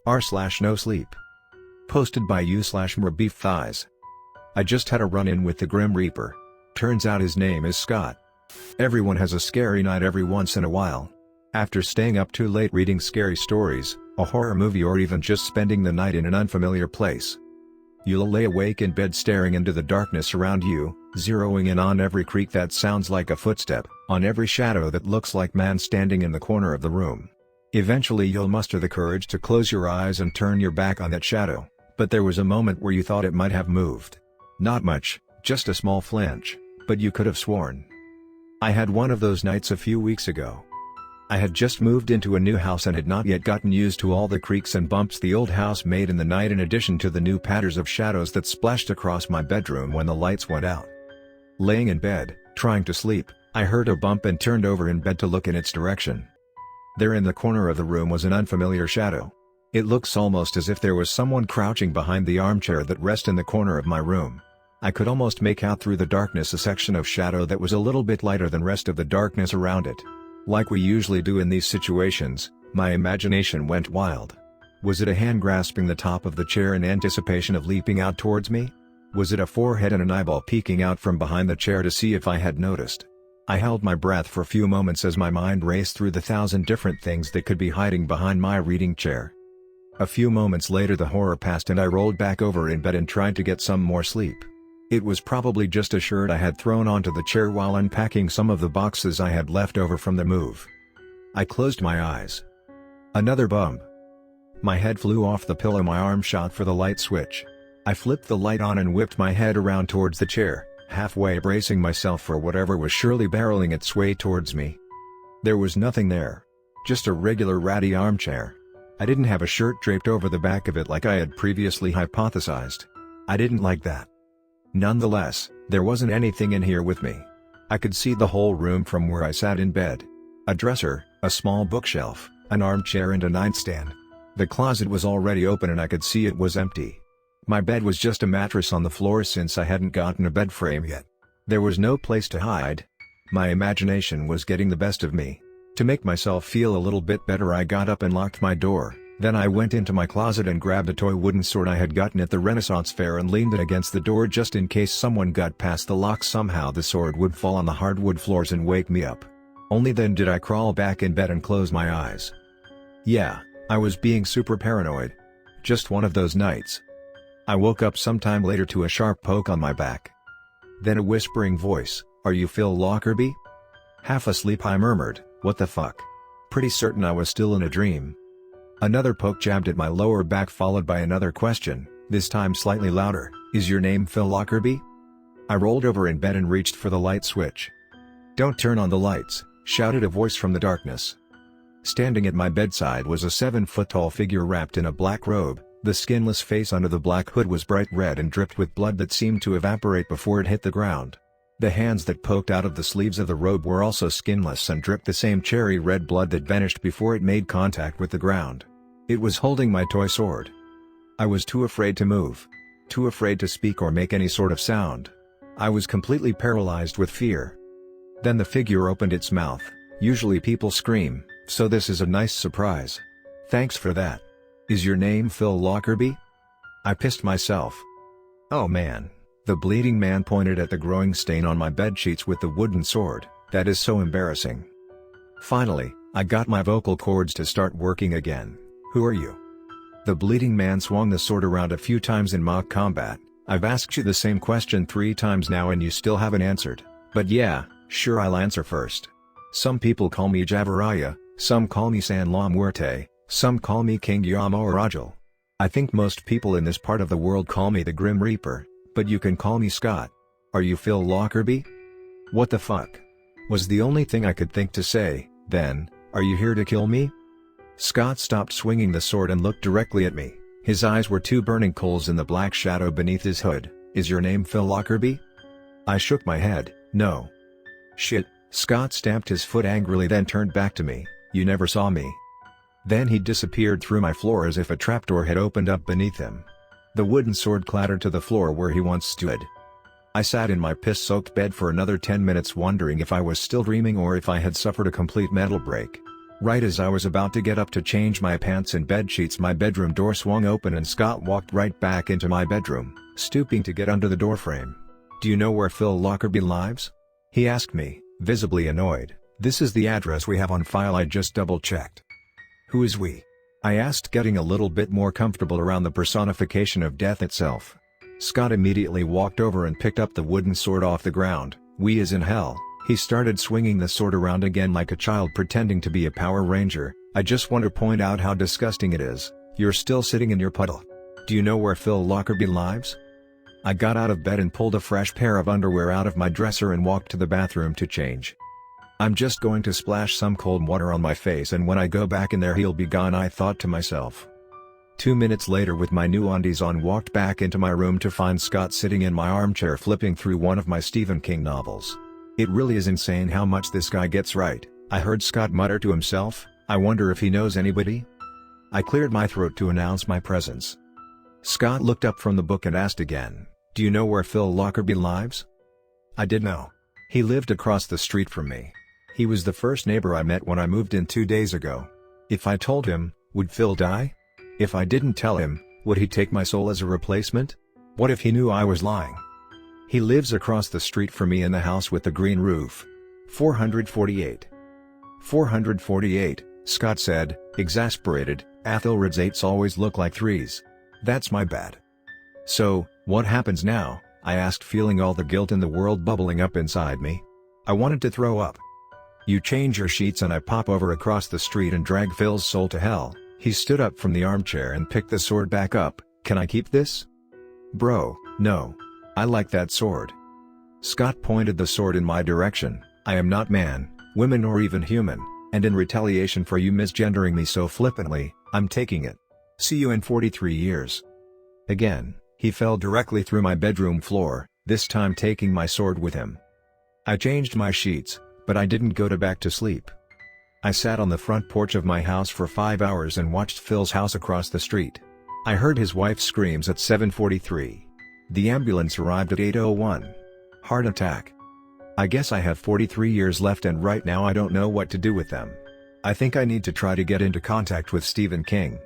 r/NoSleep. Posted by u/mrbeefthighs. I just had a run-in with the Grim Reaper. Turns out his name is Scott. Everyone has a scary night every once in a while. After staying up too late reading scary stories, a horror movie, or even just spending the night in an unfamiliar place. You'll lay awake in bed staring into the darkness around you, zeroing in on every creak that sounds like a footstep, on every shadow that looks like man standing in the corner of the room. Eventually you'll muster the courage to close your eyes and turn your back on that shadow, but there was a moment where you thought it might have moved. Not much, just a small flinch, but you could have sworn. I had one of those nights a few weeks ago. I had just moved into a new house and had not yet gotten used to all the creaks and bumps the old house made in the night, in addition to the new patterns of shadows that splashed across my bedroom when the lights went out. Laying in bed, trying to sleep, I heard a bump and turned over in bed to look in its direction. There in the corner of the room was an unfamiliar shadow. It looks almost as if there was someone crouching behind the armchair that rests in the corner of my room. I could almost make out through the darkness a section of shadow that was a little bit lighter than rest of the darkness around it. Like we usually do in these situations, my imagination went wild. Was it a hand grasping the top of the chair in anticipation of leaping out towards me? Was it a forehead and an eyeball peeking out from behind the chair to see if I had noticed? I held my breath for a few moments as my mind raced through the 1,000 different things that could be hiding behind my reading chair. A few moments later the horror passed and I rolled back over in bed and tried to get some more sleep. It was probably just a shirt I had thrown onto the chair while unpacking some of the boxes I had left over from the move. I closed my eyes. Another bump. My head flew off the pillow, my arm shot for the light switch. I flipped the light on and whipped my head around towards the chair, halfway bracing myself for whatever was surely barreling its way towards me. There was nothing there. Just a regular ratty armchair. I didn't have a shirt draped over the back of it like I had previously hypothesized. I didn't like that. Nonetheless, there wasn't anything in here with me. I could see the whole room from where I sat in bed. A dresser, a small bookshelf, an armchair and a nightstand. The closet was already open and I could see it was empty. My bed was just a mattress on the floor since I hadn't gotten a bed frame yet. There was no place to hide. My imagination was getting the best of me. To make myself feel a little bit better I got up and locked my door. Then I went into my closet and grabbed a toy wooden sword I had gotten at the Renaissance fair and leaned it against the door just in case someone got past the lock. Somehow the sword would fall on the hardwood floors and wake me up. Only then did I crawl back in bed and close my eyes. Yeah, I was being super paranoid. Just one of those nights. I woke up sometime later to a sharp poke on my back. Then a whispering voice, "Are you Phil Lockerbie?" Half asleep I murmured, "What the fuck?" Pretty certain I was still in a dream. Another poke jabbed at my lower back, followed by another question, this time slightly louder, "Is your name Phil Lockerbie?" I rolled over in bed and reached for the light switch. "Don't turn on the lights," shouted a voice from the darkness. Standing at my bedside was a 7-foot-tall figure wrapped in a black robe. The skinless face under the black hood was bright red and dripped with blood that seemed to evaporate before it hit the ground. The hands that poked out of the sleeves of the robe were also skinless and dripped the same cherry red blood that vanished before it made contact with the ground. It was holding my toy sword. I was too afraid to move. Too afraid to speak or make any sort of sound. I was completely paralyzed with fear. Then the figure opened its mouth. Usually people scream, so this is a nice surprise. "Thanks for that. Is your name Phil Lockerbie?" I pissed myself. "Oh man." The bleeding man pointed at the growing stain on my bedsheets with the wooden sword. "That is so embarrassing." Finally, I got my vocal cords to start working again. "Who are you?" The bleeding man swung the sword around a few times in mock combat. "I've asked you the same question 3 times now and you still haven't answered. But yeah, sure, I'll answer first. Some people call me Javaraya, some call me San La Muerte, some call me King Yama-Rajal. I think most people in this part of the world call me the Grim Reaper, but you can call me Scott. Are you Phil Lockerbie?" "What the fuck?" was the only thing I could think to say. Then, "Are you here to kill me?" Scott stopped swinging the sword and looked directly at me. His eyes were 2 burning coals in the black shadow beneath his hood. "Is your name Phil Lockerbie?" I shook my head, "No." "Shit." Scott stamped his foot angrily, then turned back to me. "You never saw me." Then he disappeared through my floor as if a trapdoor had opened up beneath him. The wooden sword clattered to the floor where he once stood. I sat in my piss-soaked bed for another 10 minutes wondering if I was still dreaming or if I had suffered a complete mental break. Right as I was about to get up to change my pants and bedsheets, my bedroom door swung open and Scott walked right back into my bedroom, stooping to get under the doorframe. "Do you know where Phil Lockerbie lives?" he asked me, visibly annoyed. "This is the address we have on file, I just double-checked." "Who is we?" I asked, getting a little bit more comfortable around the personification of death itself. Scott immediately walked over and picked up the wooden sword off the ground. "We is in hell." He started swinging the sword around again like a child pretending to be a Power Ranger. "I just want to point out how disgusting it is. You're still sitting in your puddle. Do you know where Phil Lockerbie lives?" I got out of bed and pulled a fresh pair of underwear out of my dresser and walked to the bathroom to change. "I'm just going to splash some cold water on my face, and when I go back in there he'll be gone," I thought to myself. 2 minutes later, with my new undies on, walked back into my room to find Scott sitting in my armchair flipping through one of my Stephen King novels. "It really is insane how much this guy gets right," I heard Scott mutter to himself. "I wonder if he knows anybody?" I cleared my throat to announce my presence. Scott looked up from the book and asked again, "Do you know where Phil Lockerbie lives?" I did know. He lived across the street from me. He was the first neighbor I met when I moved in 2 days ago. If I told him, would Phil die? If I didn't tell him, would he take my soul as a replacement? What if he knew I was lying? "He lives across the street from me in the house with the green roof." 448. 448, Scott said, exasperated. "Aethelred's 8s always look like 3s. That's my bad." "So, what happens now?" I asked, feeling all the guilt in the world bubbling up inside me. I wanted to throw up. "You change your sheets and I pop over across the street and drag Phil's soul to hell." He stood up from the armchair and picked the sword back up. "Can I keep this?" "Bro, no. I like that sword." Scott pointed the sword in my direction. "I am not man, woman or even human, and in retaliation for you misgendering me so flippantly, I'm taking it. See you in 43 years. Again, he fell directly through my bedroom floor, this time taking my sword with him. I changed my sheets, but I didn't go back to sleep. I sat on the front porch of my house for 5 hours and watched Phil's house across the street. I heard his wife's screams at 7:43. The ambulance arrived at 8:01. Heart attack. I guess I have 43 years left and right now I don't know what to do with them. I think I need to try to get into contact with Stephen King.